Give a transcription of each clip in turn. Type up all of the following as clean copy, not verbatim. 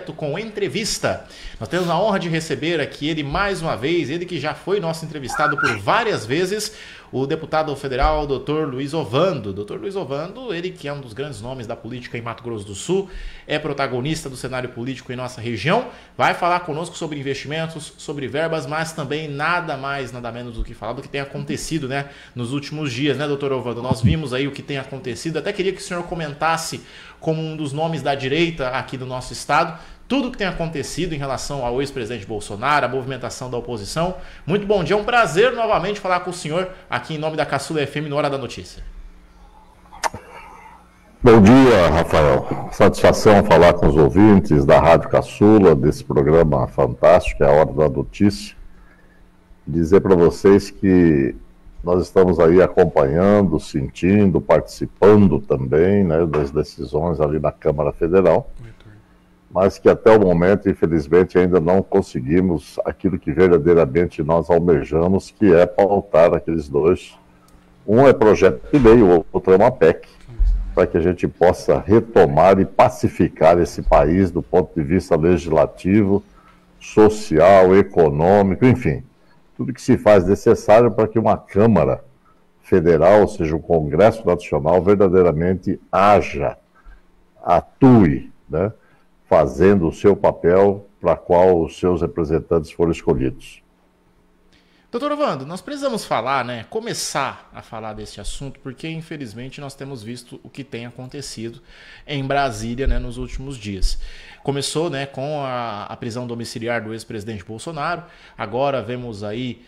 direto com entrevista. Nós temos a honra de receber aqui ele mais uma vez, ele que já foi nosso entrevistado por várias vezes, o deputado federal Dr. Luiz Ovando. Dr. Luiz Ovando, ele que é um dos grandes nomes da política em Mato Grosso do Sul, é protagonista do cenário político em nossa região, vai falar conosco sobre investimentos, sobre verbas, mas também nada mais, nada menos do que falar do que tem acontecido, né, nos últimos dias, né, doutor Ovando? Nós vimos aí o que tem acontecido, até queria que o senhor comentasse como um dos nomes da direita aqui do nosso estado, tudo que tem acontecido em relação ao ex-presidente Bolsonaro, a movimentação da oposição. Muito bom dia, é um prazer novamente falar com o senhor aqui em nome da Caçula FM no Hora da Notícia. Bom dia, Rafael. Satisfação falar com os ouvintes da Rádio Caçula, desse programa fantástico, é a Hora da Notícia. Dizer para vocês que nós estamos aí acompanhando, sentindo, participando também, né, das decisões ali na Câmara Federal, mas que até o momento, infelizmente, ainda não conseguimos aquilo que verdadeiramente nós almejamos, que é pautar aqueles dois. Um é projeto de lei, o outro é uma PEC, para que a gente possa retomar e pacificar esse país do ponto de vista legislativo, social, econômico, enfim, tudo que se faz necessário para que uma Câmara Federal, ou seja, o Congresso Nacional, verdadeiramente haja, atue, né, fazendo o seu papel para qual os seus representantes foram escolhidos. Doutor Ovando, nós precisamos falar, né, começar a falar desse assunto, porque infelizmente nós temos visto o que tem acontecido em Brasília, né, nos últimos dias. Começou, né, com a prisão domiciliar do ex-presidente Bolsonaro, agora vemos aí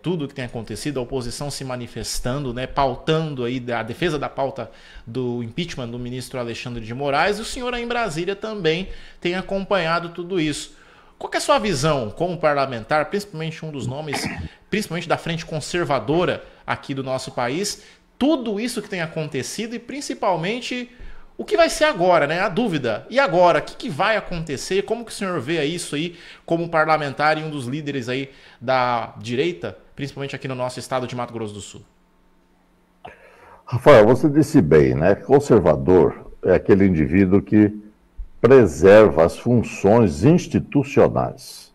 tudo o que tem acontecido, a oposição se manifestando, né, pautando aí a defesa da pauta do impeachment do ministro Alexandre de Moraes, e o senhor aí em Brasília também tem acompanhado tudo isso. Qual que é a sua visão como parlamentar, principalmente um dos nomes, principalmente da frente conservadora aqui do nosso país, tudo isso que tem acontecido e principalmente o que vai ser agora, né? A dúvida. E agora? O que vai acontecer? Como que o senhor vê isso aí como parlamentar e um dos líderes aí da direita, principalmente aqui no nosso estado de Mato Grosso do Sul? Rafael, você disse bem, né? Conservador é aquele indivíduo que preserva as funções institucionais.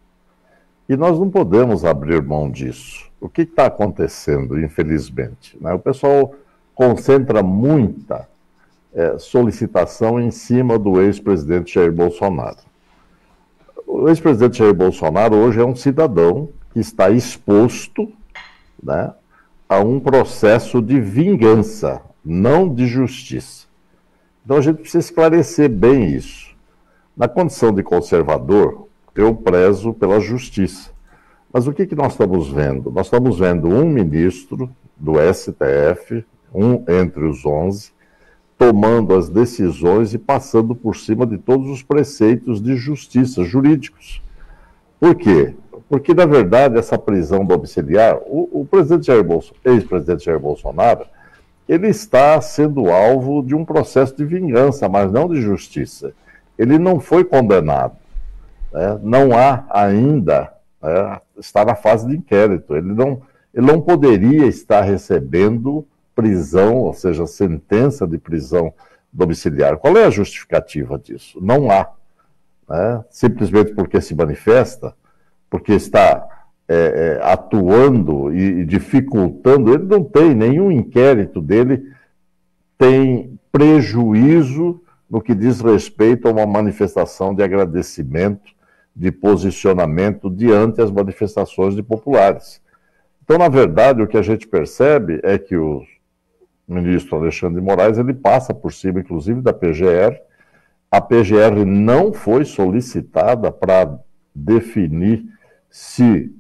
E nós não podemos abrir mão disso. O que está acontecendo, infelizmente? Né? O pessoal concentra muita solicitação em cima do ex-presidente Jair Bolsonaro. O ex-presidente Jair Bolsonaro hoje é um cidadão que está exposto, né, a um processo de vingança, não de justiça. Então a gente precisa esclarecer bem isso. Na condição de conservador, eu prezo pela justiça. Mas o que nós estamos vendo? Nós estamos vendo um ministro do STF, um entre os 11, tomando as decisões e passando por cima de todos os preceitos de justiça jurídicos. Por quê? Porque, na verdade, essa prisão domiciliar, o ex-presidente Jair Bolsonaro, ele está sendo alvo de um processo de vingança, mas não de justiça. Ele não foi condenado, né? Não há ainda, está na fase de inquérito, ele não poderia estar recebendo prisão, ou seja, sentença de prisão domiciliar. Qual é a justificativa disso? Não há, né? Simplesmente porque se manifesta, porque está atuando e dificultando, ele não tem, nenhum inquérito dele tem prejuízo no que diz respeito a uma manifestação de agradecimento, de posicionamento diante as manifestações de populares. Então, na verdade, o que a gente percebe é que o ministro Alexandre de Moraes, ele passa por cima, inclusive, da PGR. A PGR não foi solicitada para definir se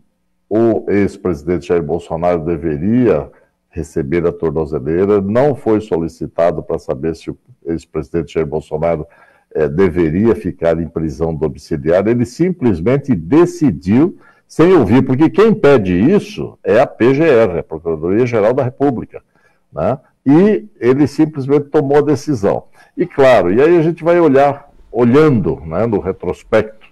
o ex-presidente Jair Bolsonaro deveria receber a tornozeleira, não foi solicitado para saber se o ex-presidente Jair Bolsonaro deveria ficar em prisão domiciliar, ele simplesmente decidiu sem ouvir, porque quem pede isso é a PGR, a Procuradoria-Geral da República, né? E ele simplesmente tomou a decisão. E claro, e aí a gente vai olhando, né, no retrospecto,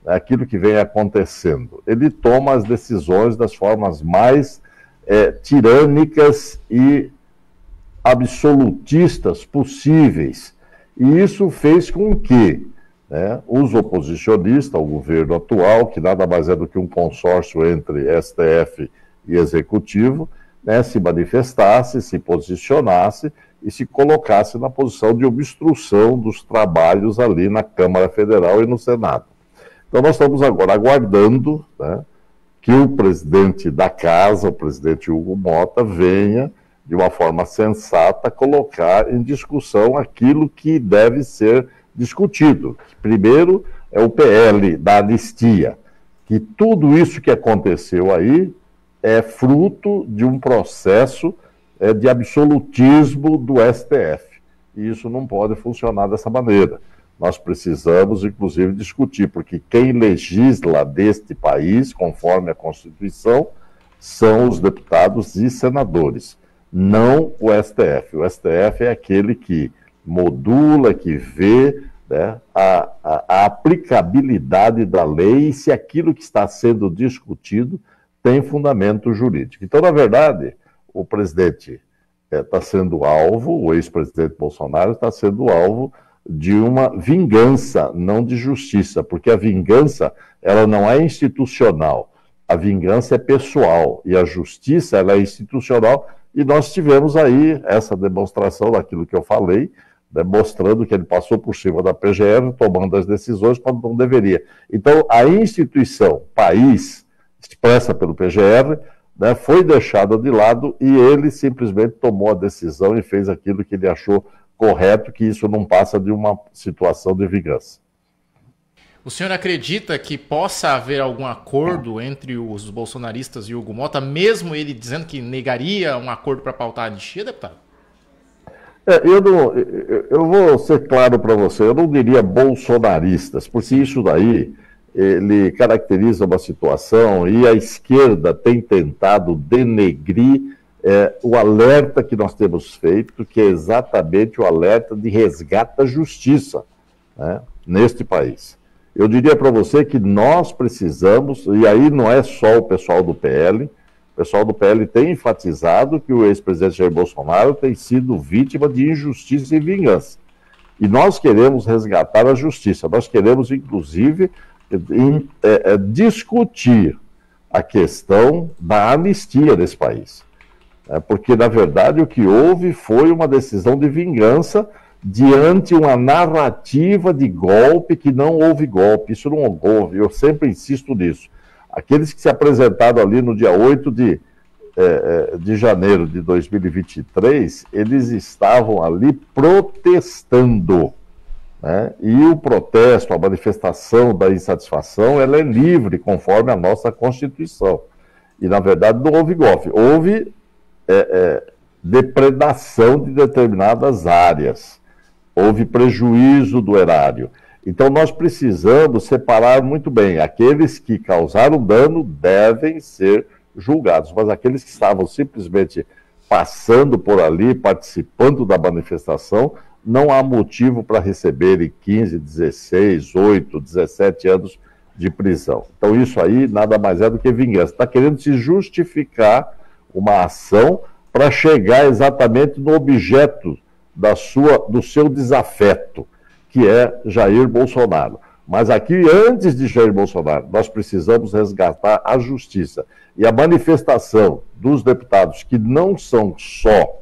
aquilo que vem acontecendo. Ele toma as decisões das formas mais tirânicas e absolutistas possíveis. E isso fez com que né, os oposicionistas ao governo atual, que nada mais é do que um consórcio entre STF e Executivo, né, se manifestasse, se posicionasse e se colocasse na posição de obstrução dos trabalhos ali na Câmara Federal e no Senado. Então nós estamos agora aguardando, né, que o presidente da casa, o presidente Hugo Mota, venha de uma forma sensata colocar em discussão aquilo que deve ser discutido. Primeiro é o PL da anistia, que tudo isso que aconteceu aí é fruto de um processo de absolutismo do STF. E isso não pode funcionar dessa maneira. Nós precisamos, inclusive, discutir, porque quem legisla deste país, conforme a Constituição, são os deputados e senadores, não o STF. O STF é aquele que modula, que vê, né, a aplicabilidade da lei e se aquilo que está sendo discutido tem fundamento jurídico. Então, na verdade, o presidente está sendo alvo, o ex-presidente Bolsonaro está sendo alvo de uma vingança, não de justiça, porque a vingança, ela não é institucional, a vingança é pessoal e a justiça, ela é institucional, e nós tivemos aí essa demonstração daquilo que eu falei, mostrando que ele passou por cima da PGR, tomando as decisões quando não deveria. Então, a instituição país, expressa pelo PGR, né, foi deixada de lado e ele simplesmente tomou a decisão e fez aquilo que ele achou correto, que isso não passa de uma situação de vingança. O senhor acredita que possa haver algum acordo entre os bolsonaristas e o Hugo Mota, mesmo ele dizendo que negaria um acordo para pautar a anistia, deputado? Eu vou ser claro para você, eu não diria bolsonaristas, porque isso daí ele caracteriza uma situação e a esquerda tem tentado denegrir o alerta que nós temos feito, que é exatamente o alerta de resgate da justiça, né, neste país. Eu diria para você que nós precisamos, e aí não é só o pessoal do PL, o pessoal do PL tem enfatizado que o ex-presidente Jair Bolsonaro tem sido vítima de injustiça e vingança. E nós queremos resgatar a justiça, nós queremos, inclusive, discutir a questão da anistia desse país. Porque, na verdade, o que houve foi uma decisão de vingança diante uma narrativa de golpe que não houve golpe. Isso não houve, eu sempre insisto nisso. Aqueles que se apresentaram ali no dia 8 de janeiro de 2023, eles estavam ali protestando, né? E o protesto, a manifestação da insatisfação, ela é livre, conforme a nossa Constituição. E, na verdade, não houve golpe. Houve depredação de determinadas áreas. Houve prejuízo do erário. Então, nós precisamos separar muito bem. Aqueles que causaram dano devem ser julgados, mas aqueles que estavam simplesmente passando por ali, participando da manifestação, não há motivo para receberem 15, 16, 8, 17 anos de prisão. Então, isso aí nada mais é do que vingança. Está querendo se justificar uma ação para chegar exatamente no objeto do seu desafeto, que é Jair Bolsonaro. Mas aqui, antes de Jair Bolsonaro, nós precisamos resgatar a justiça. E a manifestação dos deputados, que não são só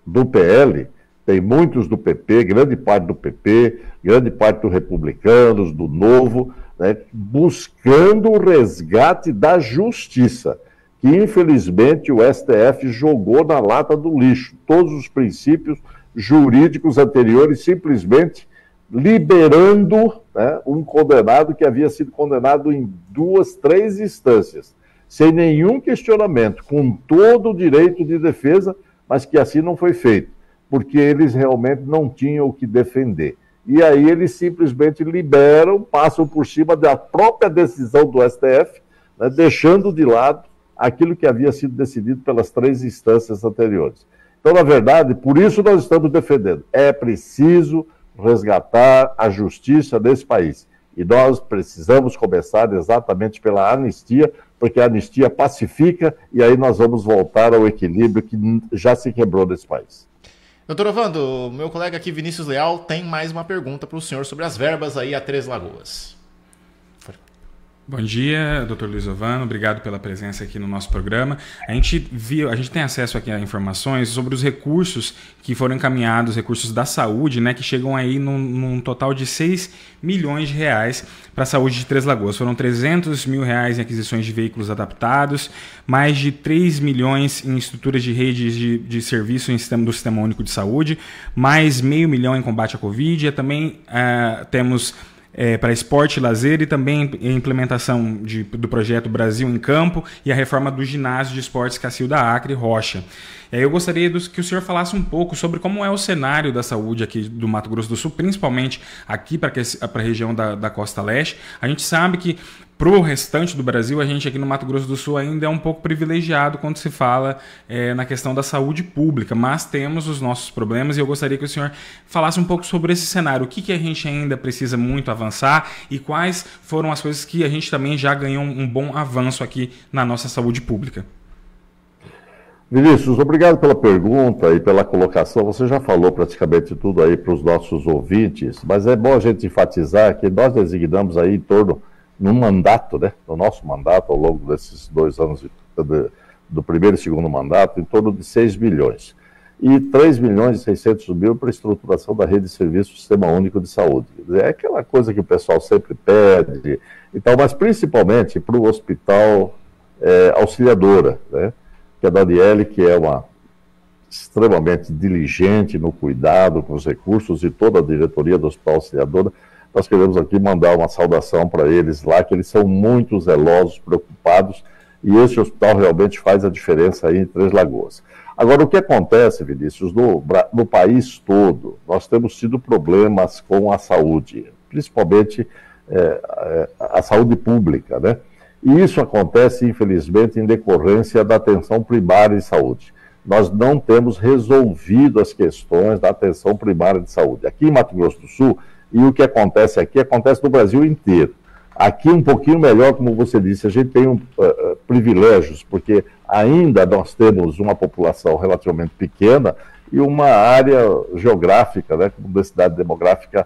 do PL, tem muitos do PP, grande parte do PP, grande parte dos republicanos, do Novo, né, buscando o resgate da justiça, que infelizmente o STF jogou na lata do lixo. Todos os princípios jurídicos anteriores, simplesmente liberando, né, um condenado que havia sido condenado em 2, 3 instâncias, sem nenhum questionamento, com todo o direito de defesa, mas que assim não foi feito, porque eles realmente não tinham o que defender. E aí eles simplesmente liberam, passam por cima da própria decisão do STF, né, deixando de lado aquilo que havia sido decidido pelas 3 instâncias anteriores. Então, na verdade, por isso nós estamos defendendo. É preciso resgatar a justiça desse país. E nós precisamos começar exatamente pela anistia, porque a anistia pacifica e aí nós vamos voltar ao equilíbrio que já se quebrou nesse país. Doutor Ovando, meu colega aqui, Vinícius Leal, tem mais uma pergunta para o senhor sobre as verbas aí a Três Lagoas. Bom dia, doutor Luiz Ovando, obrigado pela presença aqui no nosso programa. A gente tem acesso aqui a informações sobre os recursos que foram encaminhados, recursos da saúde, né, que chegam aí num total de 6 milhões de reais para a saúde de Três Lagoas. Foram 300 mil reais em aquisições de veículos adaptados, mais de 3 milhões em estruturas de redes de serviço do Sistema Único de Saúde, mais $500 mil em combate à Covid, e também temos para esporte e lazer, e também a implementação do projeto Brasil em Campo e a reforma do ginásio de esportes Cacilda Acre Rocha. Eu gostaria que o senhor falasse um pouco sobre como é o cenário da saúde aqui do Mato Grosso do Sul, principalmente aqui para a região da Costa Leste. A gente sabe que para o restante do Brasil, a gente aqui no Mato Grosso do Sul ainda é um pouco privilegiado quando se fala na questão da saúde pública, mas temos os nossos problemas, e eu gostaria que o senhor falasse um pouco sobre esse cenário. O que a gente ainda precisa muito avançar e quais foram as coisas que a gente também já ganhou um bom avanço aqui na nossa saúde pública. Vinícius, obrigado pela pergunta e pela colocação. Você já falou praticamente tudo aí para os nossos ouvintes, mas é bom a gente enfatizar que nós designamos aí em torno, no mandato, né, no nosso mandato, ao longo desses 2 anos do primeiro e segundo mandato, em torno de 6 bilhões. E 3 milhões e 600 mil para a estruturação da rede de serviços do Sistema Único de Saúde. Quer dizer, é aquela coisa que o pessoal sempre pede, então, mas principalmente para o Hospital Auxiliadora, né? Que a Daniele, que é uma extremamente diligente no cuidado com os recursos, e toda a diretoria do Hospital Auxiliadora, nós queremos aqui mandar uma saudação para eles lá, que eles são muito zelosos, preocupados, e esse hospital realmente faz a diferença aí em Três Lagoas. Agora, o que acontece, Vinícius, no país todo, nós temos tido problemas com a saúde, principalmente a saúde pública, né? E isso acontece, infelizmente, em decorrência da atenção primária de saúde. Nós não temos resolvido as questões da atenção primária de saúde. Aqui em Mato Grosso do Sul, e o que acontece aqui, acontece no Brasil inteiro. Aqui um pouquinho melhor, como você disse, a gente tem privilégios, porque ainda nós temos uma população relativamente pequena e uma área geográfica, né, com densidade demográfica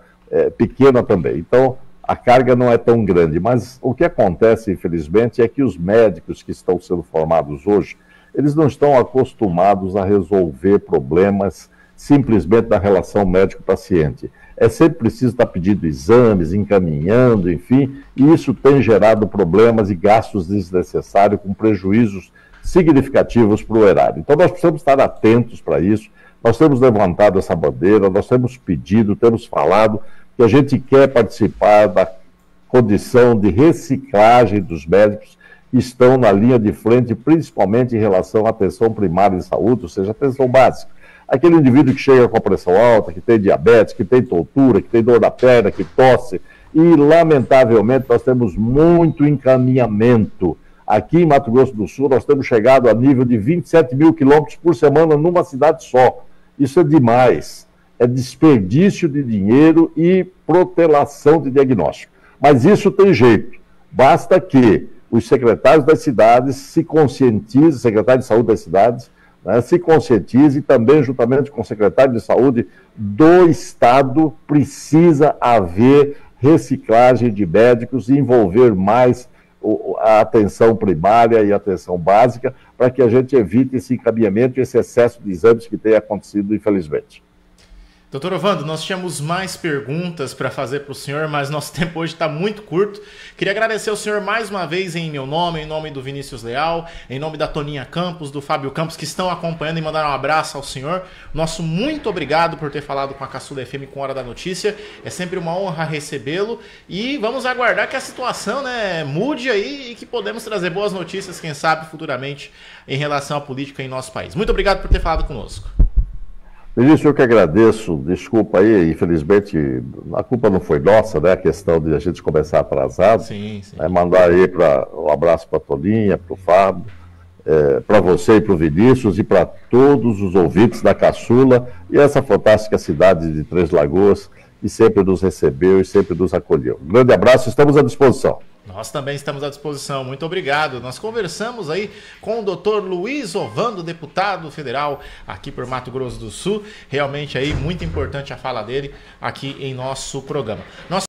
pequena também. Então, a carga não é tão grande, mas o que acontece, infelizmente, é que os médicos que estão sendo formados hoje, eles não estão acostumados a resolver problemas simplesmente da relação médico-paciente. É sempre preciso estar pedindo exames, encaminhando, enfim, e isso tem gerado problemas e gastos desnecessários, com prejuízos significativos para o erário. Então nós precisamos estar atentos para isso, nós temos levantado essa bandeira, nós temos pedido, temos falado, que a gente quer participar da condição de reciclagem dos médicos que estão na linha de frente, principalmente em relação à atenção primária de saúde, ou seja, atenção básica. Aquele indivíduo que chega com a pressão alta, que tem diabetes, que tem tontura, que tem dor na perna, que tosse, e lamentavelmente nós temos muito encaminhamento. Aqui em Mato Grosso do Sul nós temos chegado a nível de 27 mil quilômetros por semana numa cidade só. Isso é demais. É desperdício de dinheiro e protelação de diagnóstico. Mas isso tem jeito. Basta que os secretários das cidades se conscientizem, secretário de saúde das cidades, né, se conscientizem, e também, juntamente com o secretário de saúde do estado, precisa haver reciclagem de médicos e envolver mais a atenção primária e a atenção básica, para que a gente evite esse encaminhamento e esse excesso de exames que tem acontecido, infelizmente. Doutor Ovando, nós tínhamos mais perguntas para fazer para o senhor, mas nosso tempo hoje está muito curto. Queria agradecer ao senhor mais uma vez em meu nome, em nome do Vinícius Leal, em nome da Toninha Campos, do Fábio Campos, que estão acompanhando, e mandar um abraço ao senhor. Nosso muito obrigado por ter falado com a Caçuda FM com Hora da Notícia. É sempre uma honra recebê-lo, e vamos aguardar que a situação, né, mude aí e que podemos trazer boas notícias, quem sabe, futuramente, em relação à política em nosso país. Muito obrigado por ter falado conosco. Vinícius, eu que agradeço, desculpa aí, infelizmente a culpa não foi nossa, né, a questão de a gente começar atrasado. Sim. Mandar aí um abraço para a Toninha, para o Fábio, para você e para o Vinícius, e para todos os ouvintes da Caçula e essa fantástica cidade de Três Lagoas, que sempre nos recebeu e sempre nos acolheu. Um grande abraço, estamos à disposição. Nós também estamos à disposição, muito obrigado. Nós conversamos aí com o Dr. Luiz Ovando, deputado federal aqui por Mato Grosso do Sul. Realmente aí muito importante a fala dele aqui em nosso programa.